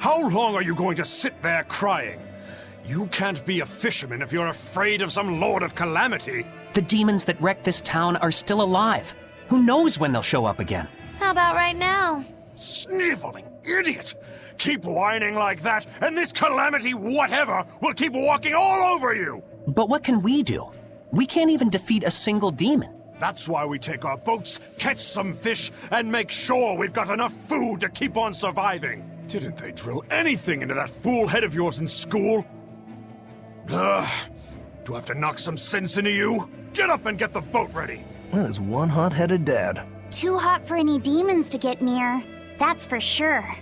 How long are you going to sit there crying? You can't be a fisherman if you're afraid of some Lord of Calamity. The demons that wrecked this town are still alive. Who knows when they'll show up again? How about right now? Sniveling idiot! Keep whining like that, and this Calamity whatever will keep walking all over you! But what can we do? We can't even defeat a single demon. That's why we take our boats, catch some fish, and make sure we've got enough food to keep on surviving. Didn't they drill anything into that fool head of yours in school? Ugh. Do I have to knock some sense into you? Get up and get the boat ready. That is one hot-headed dad. Too hot for any demons to get near. That's for sure.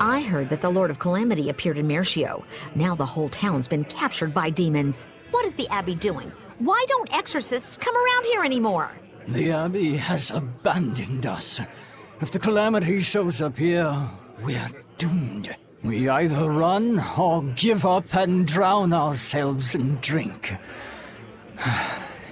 I heard that the Lord of Calamity appeared in Mercio. Now the whole town's been captured by demons. What is the Abbey doing? Why don't exorcists come around here anymore? The Abbey has abandoned us. If the Calamity shows up here, we're doomed. We either run or give up and drown ourselves in drink.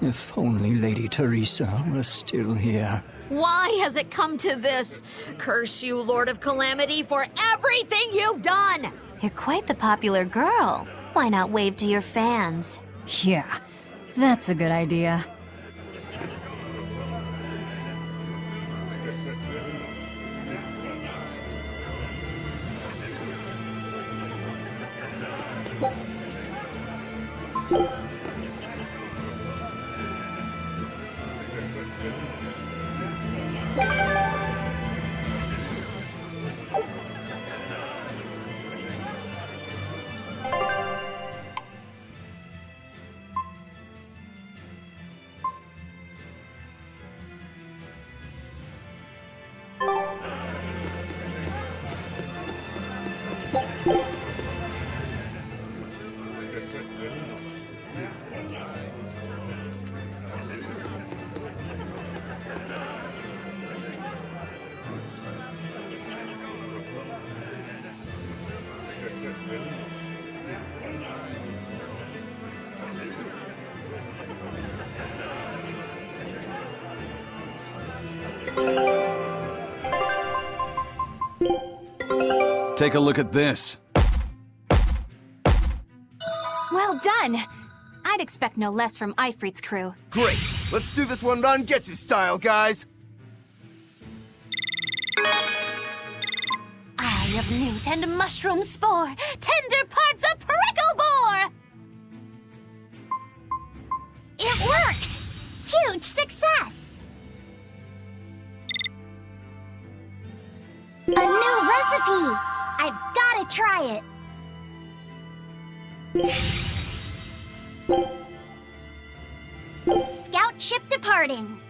If only Lady Teresa were still here. Why has it come to this? Curse you, Lord of Calamity, for everything you've done! You're quite the popular girl. Why not wave to your fans? Yeah, that's a good idea. Take a look at this. Well done! I'd expect no less from Ifrit's crew. Great! Let's do this one Rangetsu style, guys! Eye of newt and mushroom spore, tender parts of prickle boar! It worked! Huge success! A new recipe! I've gotta try it! Scout ship departing!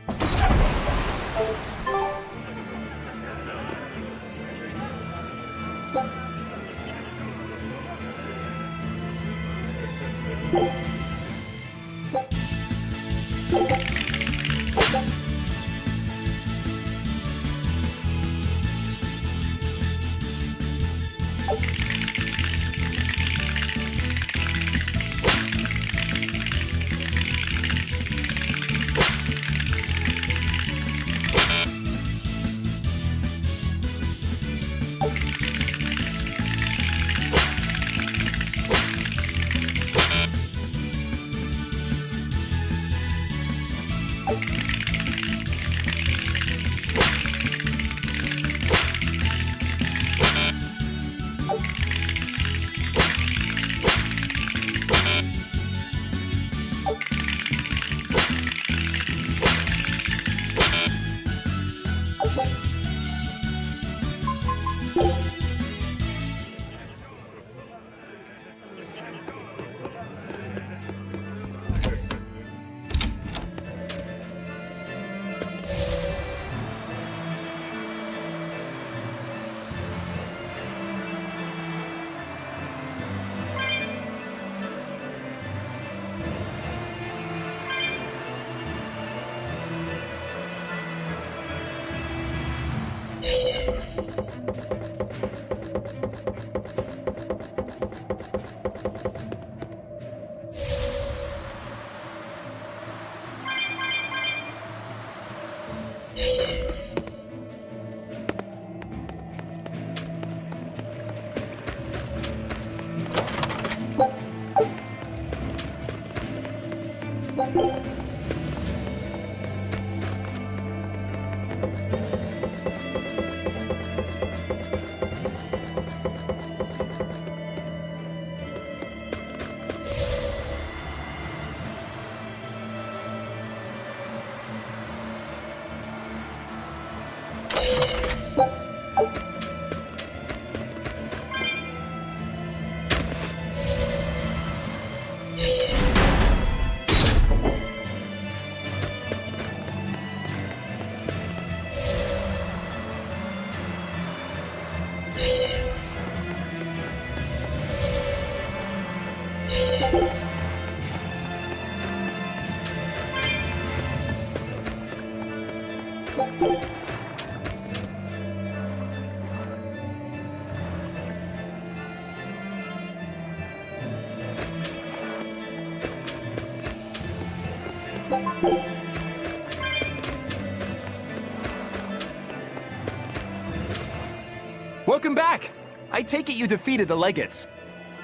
Welcome back! I take it you defeated the Legates.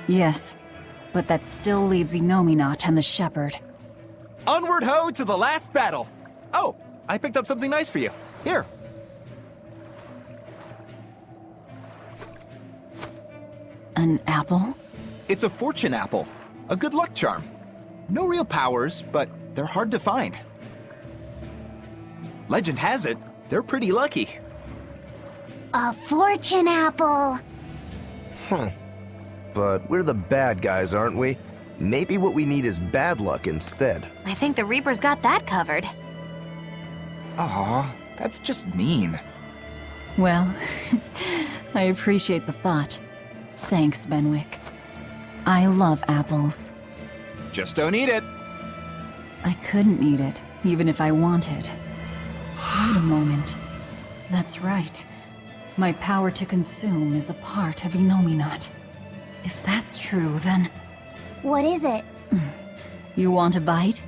Yes, but that still leaves Enominat and the Shepherd. Onward ho to the last battle! Oh, I picked up something nice for you. Here. An apple? It's a fortune apple. A good luck charm. No real powers, but they're hard to find. Legend has it, they're pretty lucky. A fortune apple. But we're the bad guys, aren't we? Maybe what we need is bad luck instead. I think the Reaper's got that covered. Aw, that's just mean. Well, I appreciate the thought. Thanks, Benwick. I love apples. Just don't eat it. I couldn't eat it, even if I wanted. Wait a moment. That's right. My power to consume is a part of Enominat. If that's true, then... What is it? You want a bite?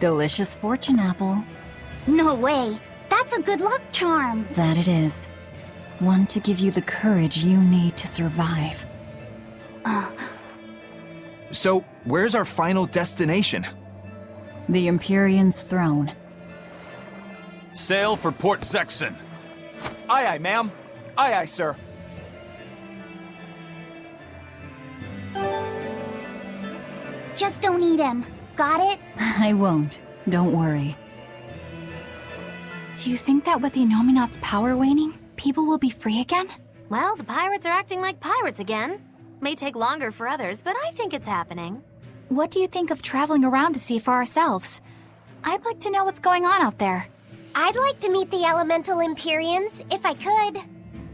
Delicious fortune apple. No way. That's a good luck charm. That it is. One to give you the courage you need to survive. So, where's our final destination? The Empyrean's throne. Sail for Port Zekson. Aye, aye, ma'am. Aye, aye, sir. Just don't eat him. Got it? I won't. Don't worry. Do you think that with Enominat's power waning, people will be free again? Well, the pirates are acting like pirates again. May take longer for others, but I think it's happening. What do you think of traveling around to see for ourselves? I'd like to know what's going on out there. I'd like to meet the elemental Empyreans, if I could.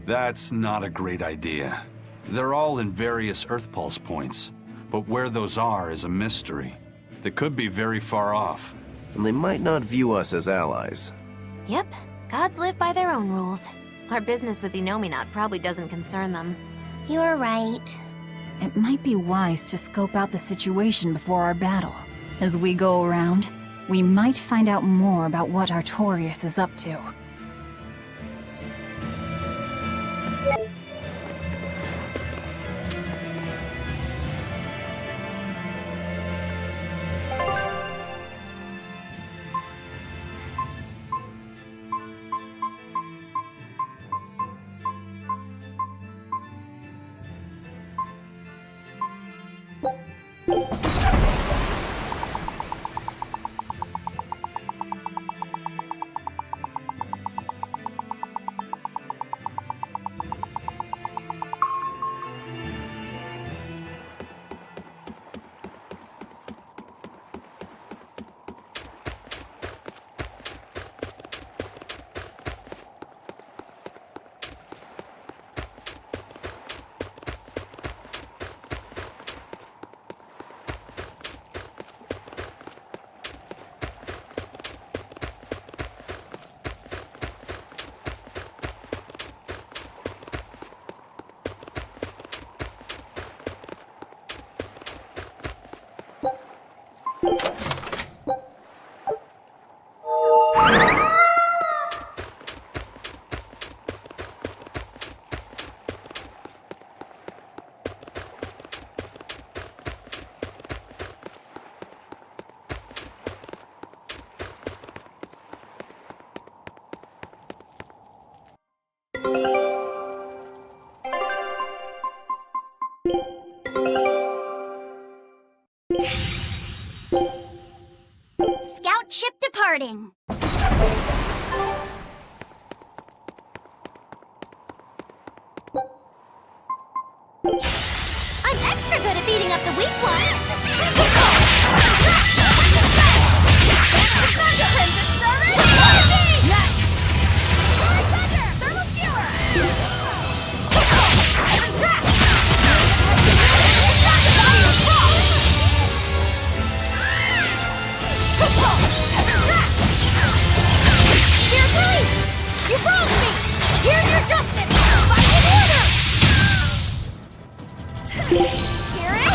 That's not a great idea. They're all in various Earth Pulse points, but where those are is a mystery. They could be very far off. And they might not view us as allies. Yep, gods live by their own rules. Our business with Enominat probably doesn't concern them. You're right. It might be wise to scope out the situation before our battle. As we go around, we might find out more about what Artorias is up to. Scout ship departing. I'm extra good at beating up the weak ones. You broke me! Here's your justice! Fight with order! Here it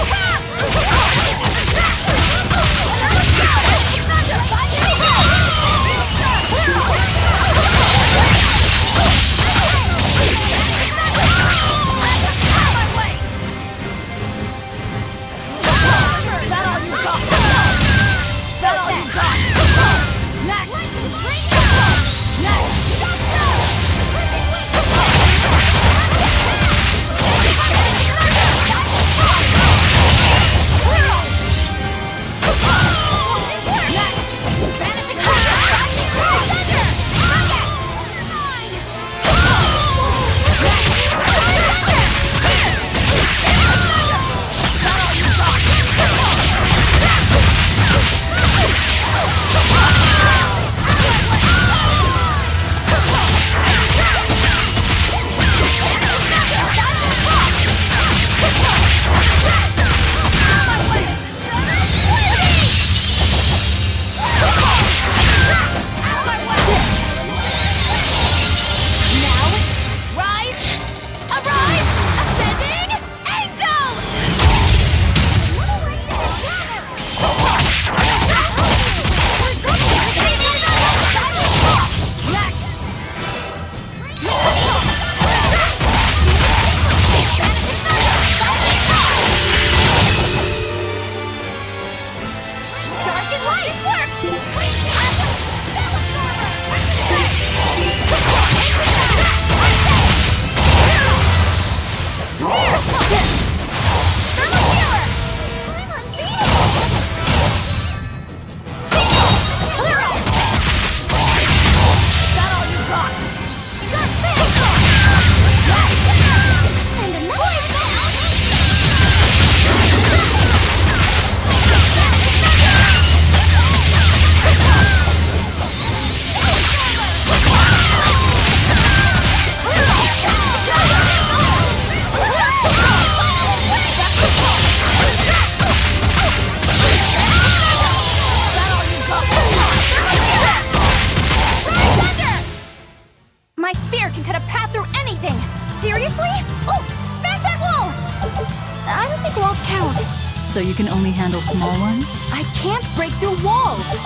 So you can only handle small ones? I can't break through walls!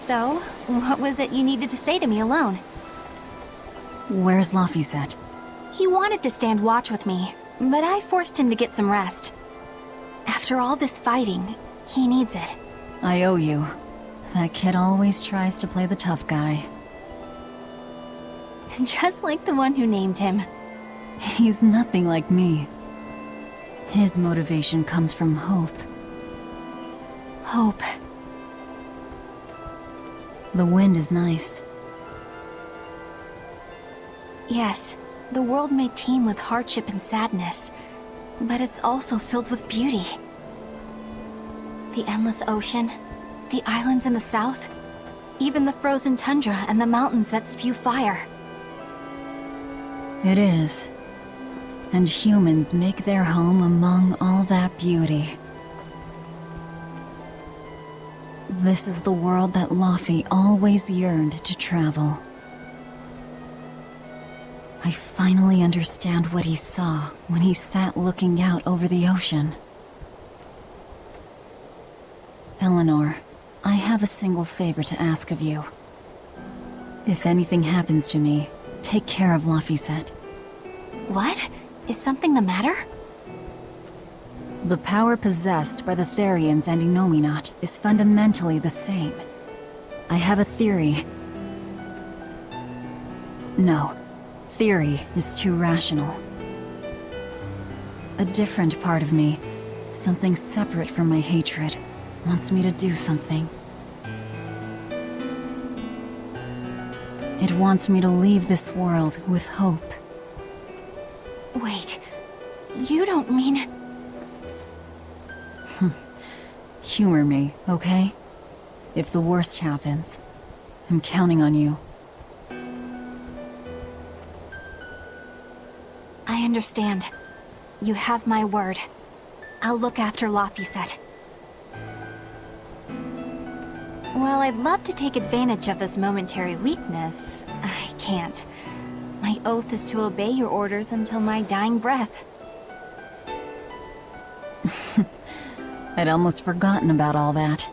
So, what was it you needed to say to me alone? Where's Laphicet? He wanted to stand watch with me, but I forced him to get some rest. After all this fighting, he needs it. I owe you. That kid always tries to play the tough guy. Just like the one who named him. He's nothing like me. His motivation comes from hope. Hope. The wind is nice. Yes, the world may teem with hardship and sadness, but it's also filled with beauty. The endless ocean, the islands in the south, even the frozen tundra and the mountains that spew fire. It is. And humans make their home among all that beauty. This is the world that Laphi always yearned to travel. I finally understand what he saw when he sat looking out over the ocean. Eleanor, I have a single favor to ask of you. If anything happens to me, take care of Laphicet. What? Is something the matter? The power possessed by the Therians and Innominat is fundamentally the same. I have a theory. No, theory is too rational. A different part of me, something separate from my hatred, wants me to do something. It wants me to leave this world with hope. Wait, you don't mean... Humor me, okay? If the worst happens, I'm counting on you. I understand. You have my word. I'll look after Laphicet. While I'd love to take advantage of this momentary weakness, I can't. My oath is to obey your orders until my dying breath. I'd almost forgotten about all that.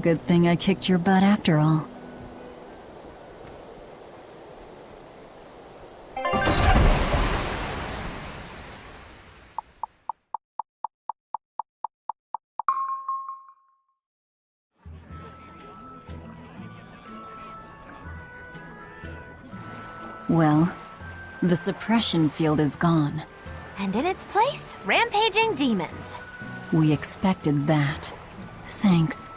Good thing I kicked your butt after all. Well, the suppression field is gone. And in its place, rampaging demons. We expected that. Thanks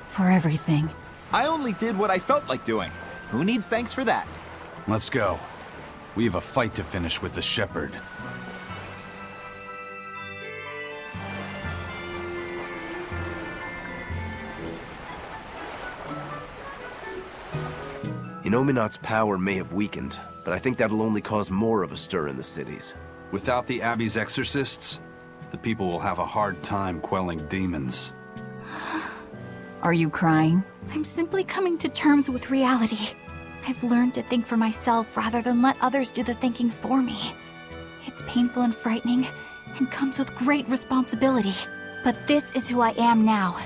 for everything. I only did what I felt like doing. Who needs thanks for that? Let's go. We have a fight to finish with the Shepherd. Innominat's power may have weakened, but I think that'll only cause more of a stir in the cities. Without the Abbey's exorcists, the people will have a hard time quelling demons. Are you crying? I'm simply coming to terms with reality. I've learned to think for myself rather than let others do the thinking for me. It's painful and frightening, and comes with great responsibility. But this is who I am now.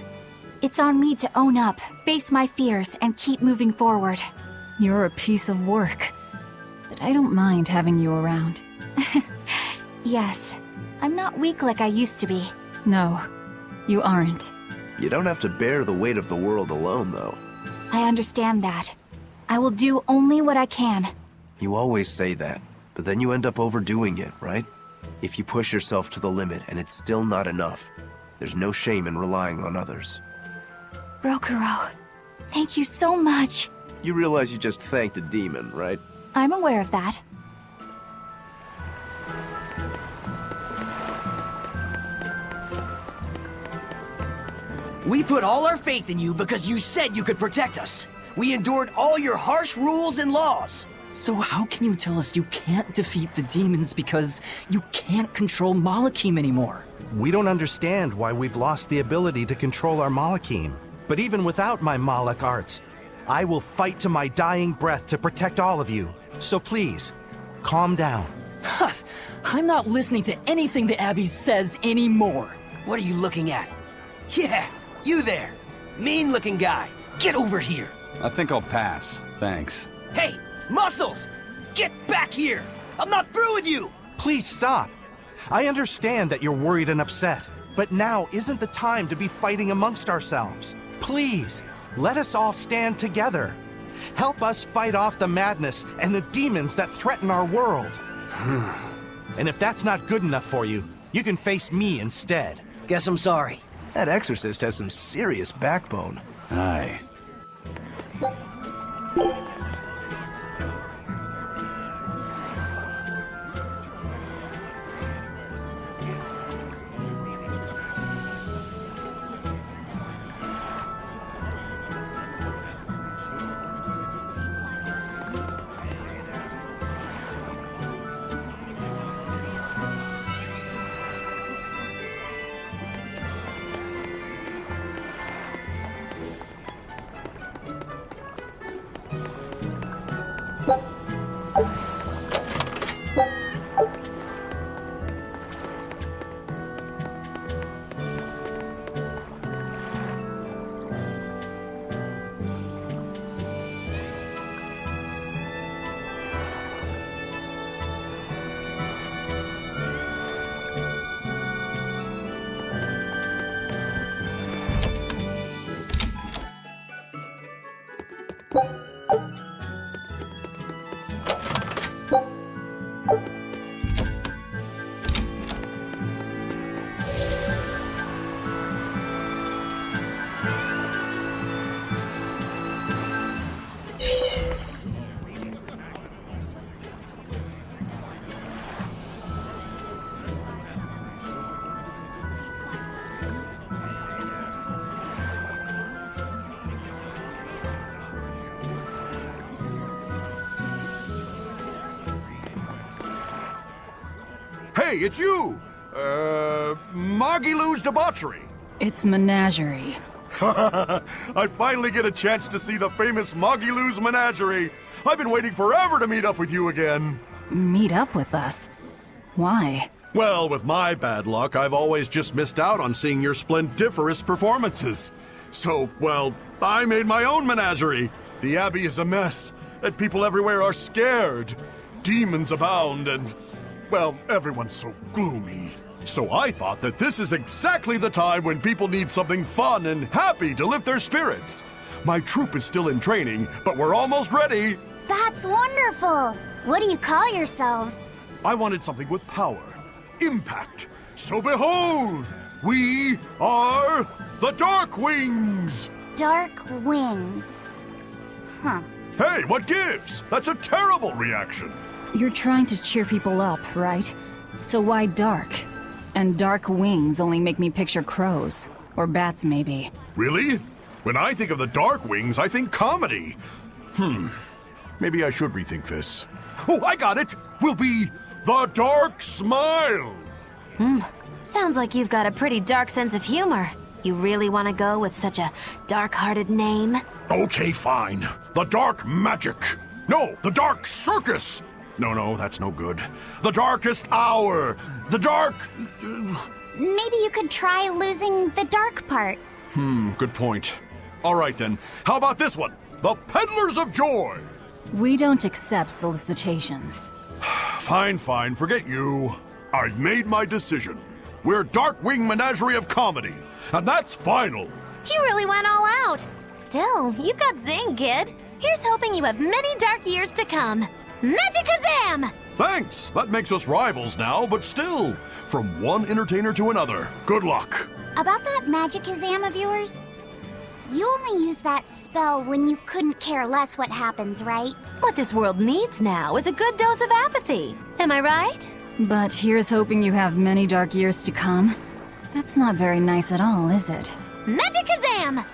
It's on me to own up, face my fears, and keep moving forward. You're a piece of work, but I don't mind having you around. Yes, I'm not weak like I used to be. No, you aren't. You don't have to bear the weight of the world alone, though. I understand that. I will do only what I can. You always say that, but then you end up overdoing it, right? If you push yourself to the limit and it's still not enough, there's no shame in relying on others. Rokuro, thank you so much. You realize you just thanked a demon, right? I'm aware of that. We put all our faith in you because you said you could protect us. We endured all your harsh rules and laws. So how can you tell us you can't defeat the demons because you can't control Malakim anymore? We don't understand why we've lost the ability to control our Malakim. But even without my Malak arts, I will fight to my dying breath to protect all of you. So please, calm down. Ha! I'm not listening to anything the Abbey says anymore. What are you looking at? Yeah, You there! Mean-looking guy! Get over here! I think I'll pass. Thanks. Hey! Muscles! Get back here! I'm not through with you! Please stop. I understand that you're worried and upset, but now isn't the time to be fighting amongst ourselves. Please, let us all stand together. Help us fight off the madness and the demons that threaten our world. And if that's not good enough for you, you can face me instead. Guess I'm sorry. That exorcist has some serious backbone. Aye. Hey, it's you! MacLeod's debauchery. It's menagerie. I finally get a chance to see the famous MacLeod's menagerie. I've been waiting forever to meet up with you again. Meet up with us? Why? Well, with my bad luck, I've always just missed out on seeing your splendiferous performances. So, well, I made my own menagerie. The Abbey is a mess, and people everywhere are scared. Demons abound, and, well, everyone's so gloomy. So I thought that this is exactly the time when people need something fun and happy to lift their spirits. My troupe is still in training, but we're almost ready. That's wonderful! What do you call yourselves? I wanted something with power, impact. So behold, we are the Dark Wings! Dark Wings. Huh. Hey, what gives? That's a terrible reaction. You're trying to cheer people up, right? So why dark? And dark wings only make me picture crows. Or bats, maybe. Really? When I think of the Dark Wings, I think comedy. Maybe I should rethink this. Oh, I got it! We'll be the Dark Smiles! Sounds like you've got a pretty dark sense of humor. You really want to go with such a dark-hearted name? Okay, fine. The Dark Magic. No, the Dark Circus. No, that's no good. The Darkest Hour. The Dark... Maybe you could try losing the dark part. Good point. All right then. How about this one? The Peddlers of Joy. We don't accept solicitations. Fine, forget you. I've made my decision. We're Darkwing Menagerie of Comedy, and that's final. You really went all out. Still, you've got zing, kid. Here's hoping you have many dark years to come. Magikazam! Thanks. That makes us rivals now, but still, from one entertainer to another. Good luck. About that Magikazam of yours? You only use that spell when you couldn't care less what happens, right? What this world needs now is a good dose of apathy. Am I right? But here's hoping you have many dark years to come. That's not very nice at all, is it? Magikazam!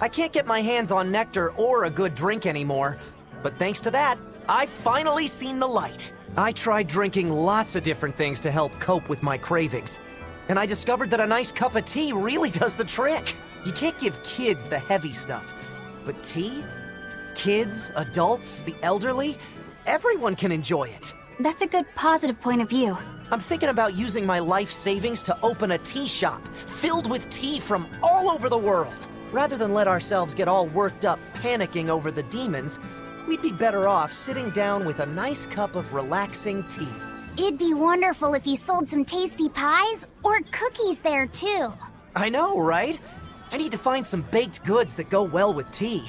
I can't get my hands on nectar or a good drink anymore, but thanks to that, I've finally seen the light. I tried drinking lots of different things to help cope with my cravings, and I discovered that a nice cup of tea really does the trick. You can't give kids the heavy stuff, but tea? Kids, adults, the elderly, everyone can enjoy it. That's a good positive point of view. I'm thinking about using my life savings to open a tea shop filled with tea from all over the world. Rather than let ourselves get all worked up panicking over the demons, we'd be better off sitting down with a nice cup of relaxing tea. It'd be wonderful if you sold some tasty pies or cookies there too. I know, right? I need to find some baked goods that go well with tea.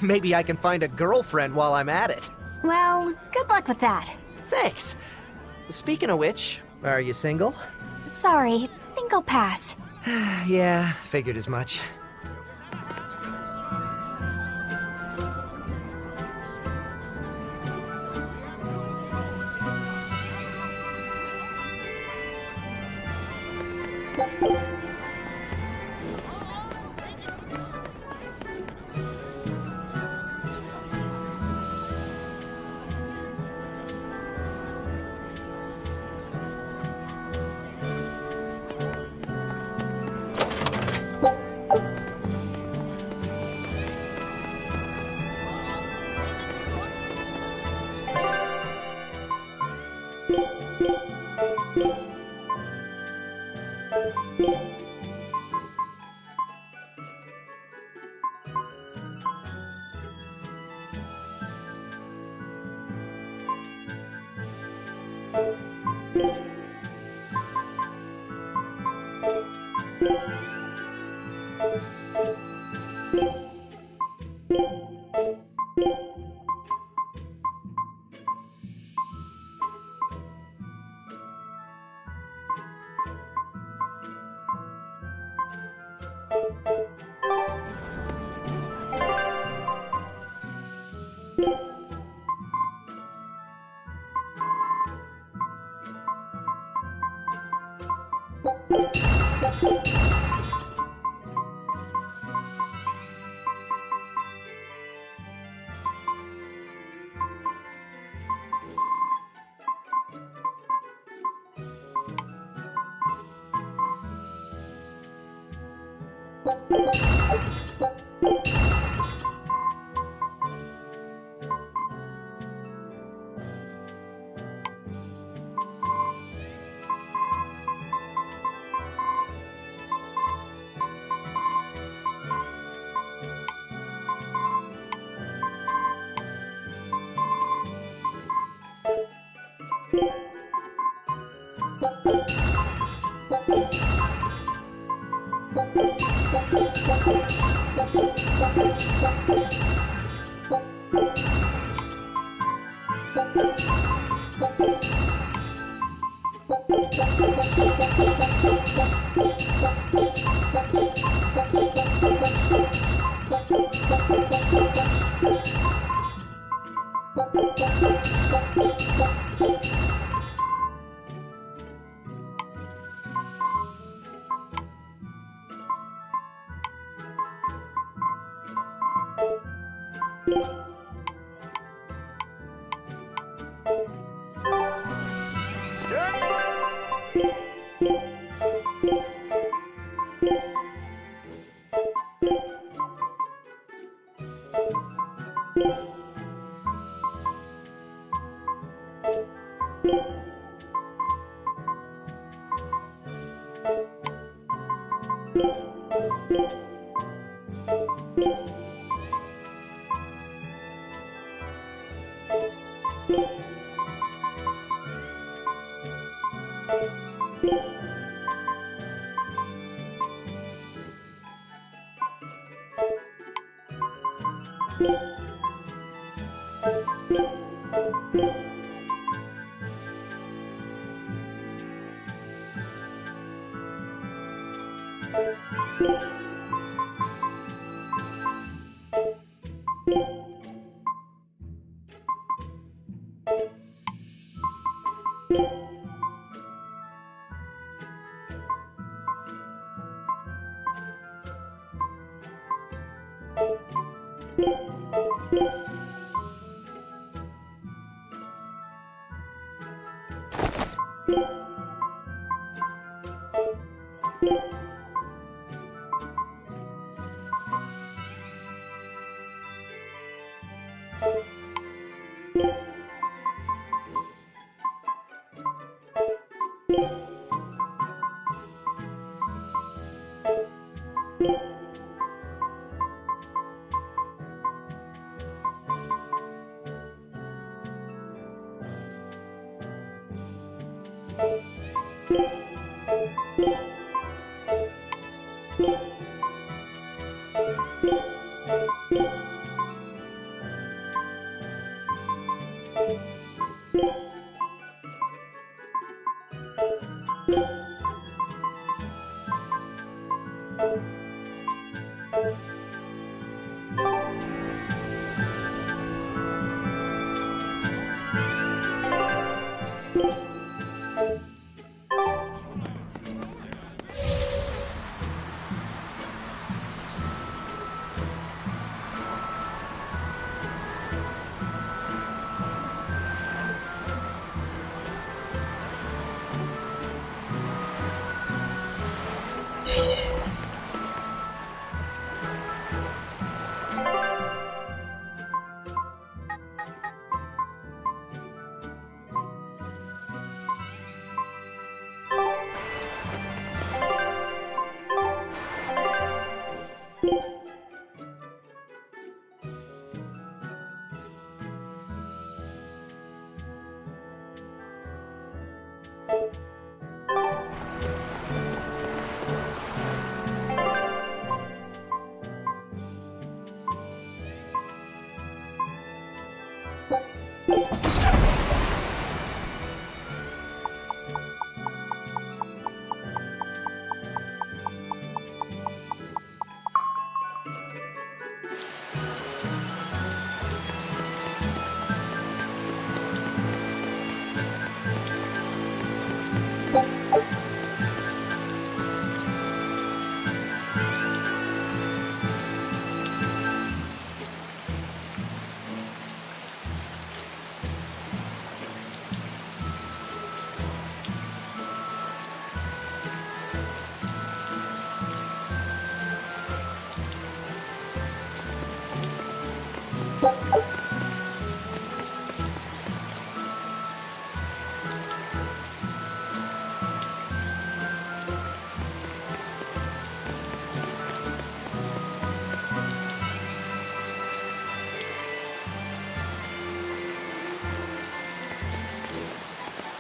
Maybe I can find a girlfriend while I'm at it. Well, good luck with that. Thanks. Speaking of which, are you single? Sorry, think I'll pass. Yeah, figured as much.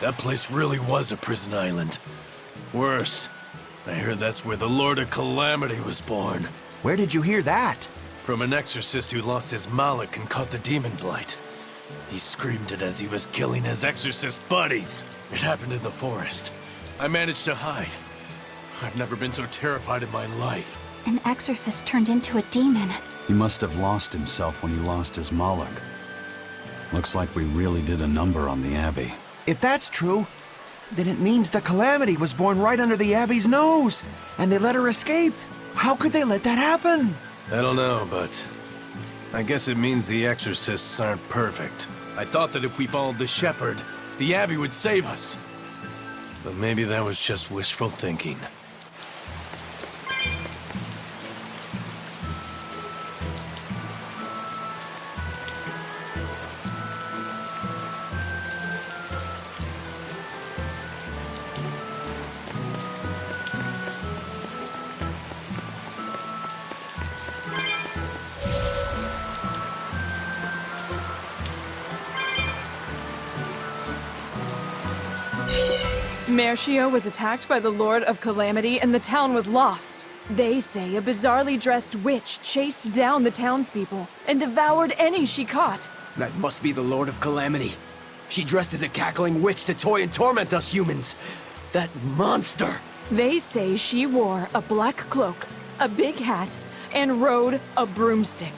That place really was a prison island. Worse, I heard that's where the Lord of Calamity was born. Where did you hear that? From an exorcist who lost his mallet and caught the demon blight. He screamed it as he was killing his exorcist buddies. It happened in the forest. I managed to hide. I've never been so terrified in my life. An exorcist turned into a demon. He must have lost himself when he lost his Moloch. Looks like we really did a number on the Abbey. If that's true, then it means the Calamity was born right under the Abbey's nose, and they let her escape. How could they let that happen? I don't know, but I guess it means the exorcists aren't perfect. I thought that if we followed the shepherd, the Abbey would save us. But maybe that was just wishful thinking. Mercio was attacked by the Lord of Calamity and the town was lost. They say a bizarrely dressed witch chased down the townspeople and devoured any she caught. That must be the Lord of Calamity. She dressed as a cackling witch to toy and torment us humans. That monster! They say she wore a black cloak, a big hat, and rode a broomstick.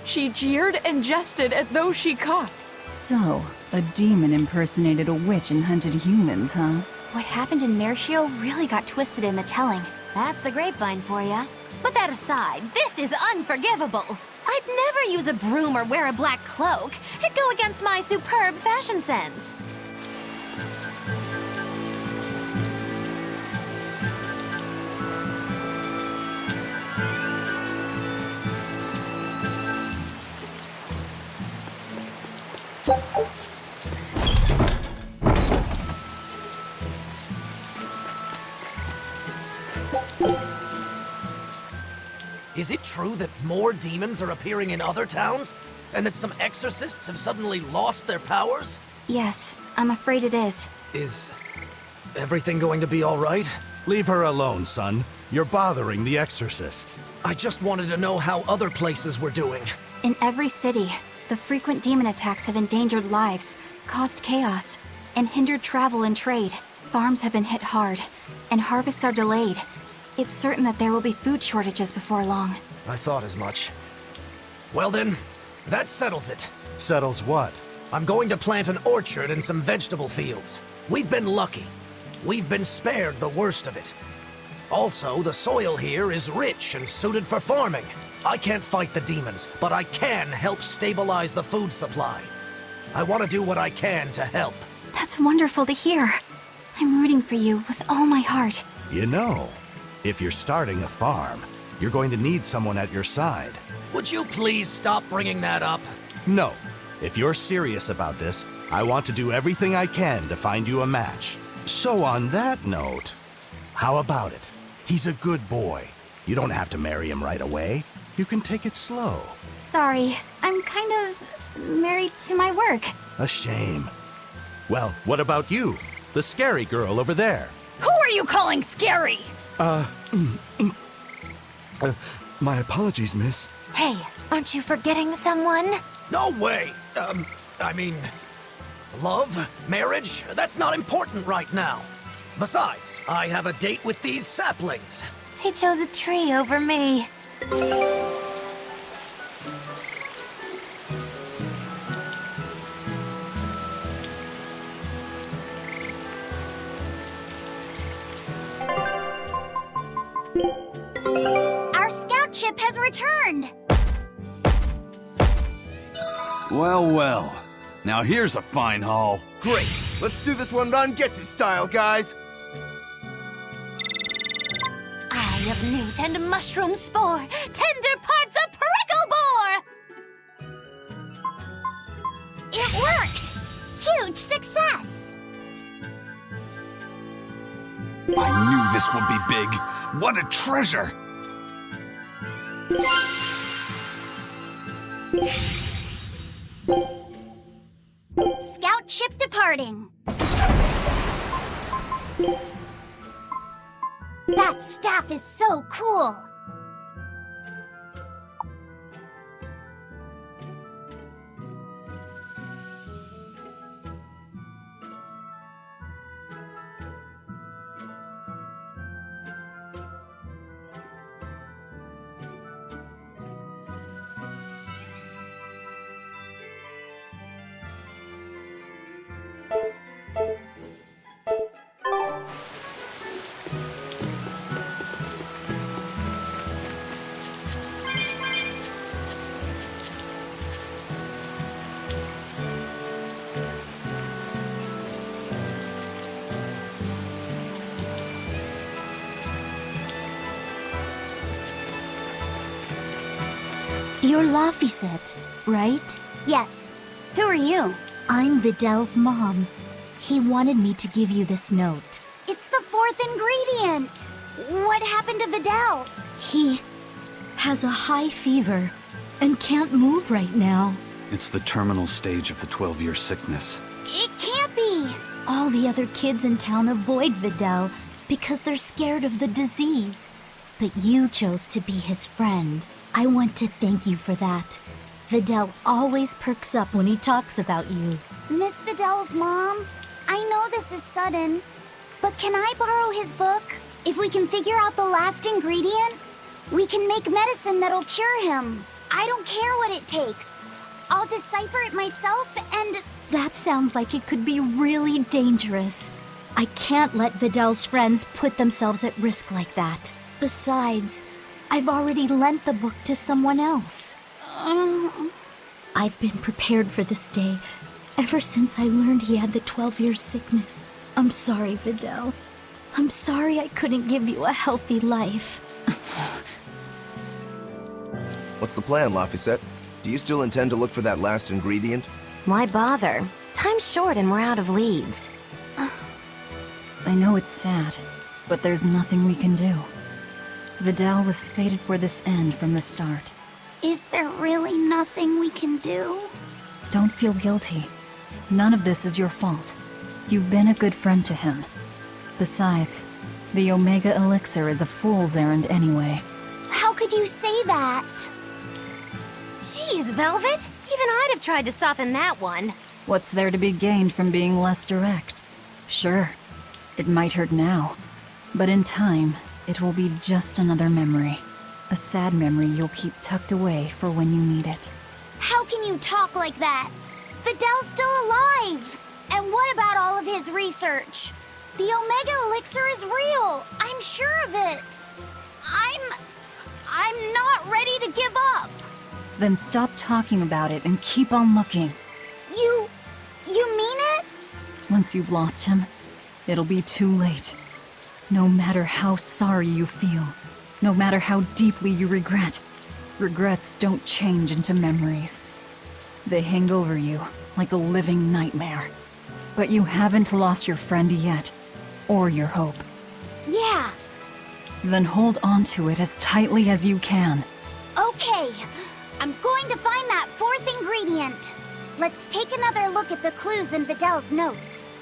She jeered and jested at those she caught. So, a demon impersonated a witch and hunted humans, huh? What happened in Mercio really got twisted in the telling. That's the grapevine for ya. But that aside, this is unforgivable. I'd never use a broom or wear a black cloak. It'd go against my superb fashion sense. Is it true that more demons are appearing in other towns? And that some exorcists have suddenly lost their powers? Yes, I'm afraid it is. Is everything going to be all right? Leave her alone, son. You're bothering the exorcist. I just wanted to know how other places were doing. In every city, the frequent demon attacks have endangered lives, caused chaos, and hindered travel and trade. Farms have been hit hard, and harvests are delayed. It's certain that there will be food shortages before long. I thought as much. Well then, that settles it. Settles what? I'm going to plant an orchard and some vegetable fields. We've been lucky. We've been spared the worst of it. Also, the soil here is rich and suited for farming. I can't fight the demons, but I can help stabilize the food supply. I want to do what I can to help. That's wonderful to hear. I'm rooting for you with all my heart. You know, if you're starting a farm, you're going to need someone at your side. Would you please stop bringing that up? No. If you're serious about this, I want to do everything I can to find you a match. So on that note, how about it? He's a good boy. You don't have to marry him right away. You can take it slow. Sorry, I'm kind of married to my work. A shame. Well, what about you? The scary girl over there. Who are you calling scary? My apologies, miss. Hey, aren't you forgetting someone? No way! I mean, love? Marriage? That's not important right now. Besides, I have a date with these saplings. He chose a tree over me. Our scout ship has returned! Well, well. Now here's a fine haul. Great! Let's do this one Ron Getsu style, guys! Eye of newt and mushroom spore, tender parts of prickle boar! It worked! Huge success! I knew this would be big. What a treasure! Scout ship departing. That staff is so cool. You're Laphicet, right? Yes. Who are you? I'm Vidal's mom. He wanted me to give you this note. It's the fourth ingredient. What happened to Vidal? He has a high fever and can't move right now. It's the terminal stage of the 12-year sickness. It can't be. All the other kids in town avoid Vidal because they're scared of the disease. But you chose to be his friend. I want to thank you for that. Videl always perks up when he talks about you. Miss Videl's mom, I know this is sudden, but can I borrow his book? If we can figure out the last ingredient, we can make medicine that'll cure him. I don't care what it takes. I'll decipher it myself and... That sounds like it could be really dangerous. I can't let Videl's friends put themselves at risk like that. Besides, I've already lent the book to someone else. I've been prepared for this day ever since I learned he had the 12-year sickness. I'm sorry, Videl. I'm sorry I couldn't give you a healthy life. What's the plan, Laphicet? Do you still intend to look for that last ingredient? Why bother? Time's short and we're out of leads. I know it's sad, but there's nothing we can do. Videl was fated for this end from the start. Is there really nothing we can do? Don't feel guilty. None of this is your fault. You've been a good friend to him. Besides, the Omega Elixir is a fool's errand anyway. How could you say that? Jeez, Velvet! Even I'd have tried to soften that one. What's there to be gained from being less direct? Sure, it might hurt now, but in time, it will be just another memory. A sad memory you'll keep tucked away for when you need it. How can you talk like that? Videl's still alive! And what about all of his research? The Omega Elixir is real! I'm sure of it! I'm not ready to give up! Then stop talking about it and keep on looking. You mean it? Once you've lost him, it'll be too late. No matter how sorry you feel, no matter how deeply you regret, regrets don't change into memories. They hang over you like a living nightmare. But you haven't lost your friend yet, or your hope. Yeah. Then hold on to it as tightly as you can. Okay. I'm going to find that fourth ingredient. Let's take another look at the clues in Videl's notes.